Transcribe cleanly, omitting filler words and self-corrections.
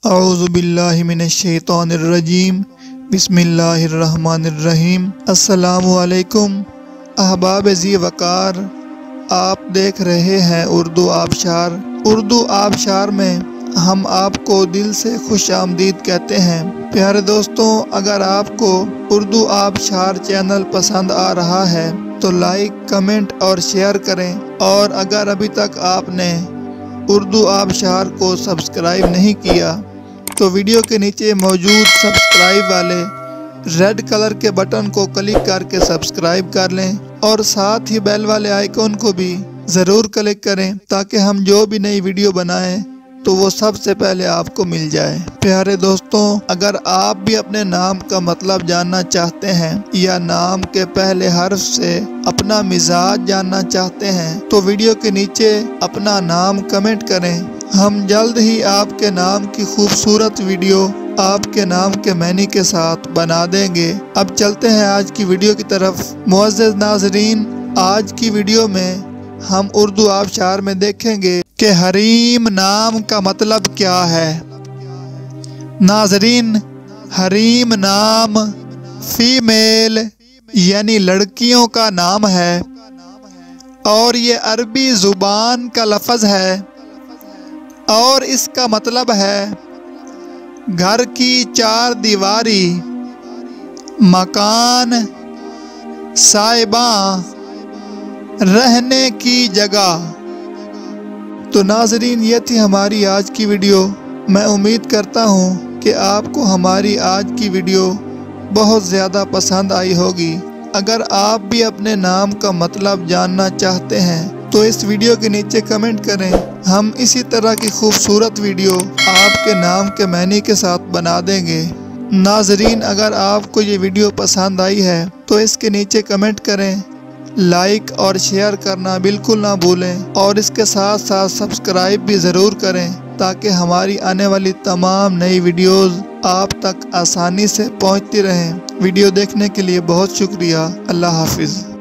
औज़ु बिल्लाहि मिनश्शैतानिर्रजीम बिस्मिल्लाहिर्रहमानिर्रहीम। अस्सलामु अलैकुम अहबाब ज़ी वक़ार, आप देख रहे हैं उर्दू आबशार। उर्दू आबशार में हम आपको दिल से खुश आमदीद कहते हैं। प्यारे दोस्तों, अगर आपको उर्दू आबशार चैनल पसंद आ रहा है तो लाइक, कमेंट और शेयर करें। और अगर अभी तक आपने उर्दू आबशार को सब्सक्राइब नहीं किया तो वीडियो के नीचे मौजूद सब्सक्राइब वाले रेड कलर के बटन को क्लिक करके सब्सक्राइब कर लें और साथ ही बेल वाले आइकॉन को भी ज़रूर क्लिक करें ताकि हम जो भी नई वीडियो बनाएं तो वो सबसे पहले आपको मिल जाए। प्यारे दोस्तों, अगर आप भी अपने नाम का मतलब जानना चाहते हैं या नाम के पहले हर्फ से अपना मिजाज जानना चाहते हैं तो वीडियो के नीचे अपना नाम कमेंट करें। हम जल्द ही आपके नाम की खूबसूरत वीडियो आपके नाम के मैनी के साथ बना देंगे। अब चलते हैं आज की वीडियो की तरफ। मुअज़्ज़ज़ नाज़रीन, आज की वीडियो में हम उर्दू आबशार में देखेंगे कि हरीम नाम का मतलब क्या है। नाज़रीन, हरीम नाम फीमेल यानी लड़कियों का नाम है और ये अरबी ज़ुबान का लफ्ज़ है और इसका मतलब है घर की चार दीवारी, मकान, साहिबा, रहने की जगह। तो नाज़रीन, ये थी हमारी आज की वीडियो। मैं उम्मीद करता हूँ कि आपको हमारी आज की वीडियो बहुत ज़्यादा पसंद आई होगी। अगर आप भी अपने नाम का मतलब जानना चाहते हैं तो इस वीडियो के नीचे कमेंट करें। हम इसी तरह की खूबसूरत वीडियो आपके नाम के मैनी के साथ बना देंगे। नाज़रीन, अगर आपको ये वीडियो पसंद आई है तो इसके नीचे कमेंट करें, लाइक और शेयर करना बिल्कुल ना भूलें और इसके साथ साथ सब्सक्राइब भी ज़रूर करें ताकि हमारी आने वाली तमाम नई वीडियोज़ आप तक आसानी से पहुंचती रहें। वीडियो देखने के लिए बहुत शुक्रिया। अल्लाह हाफिज़।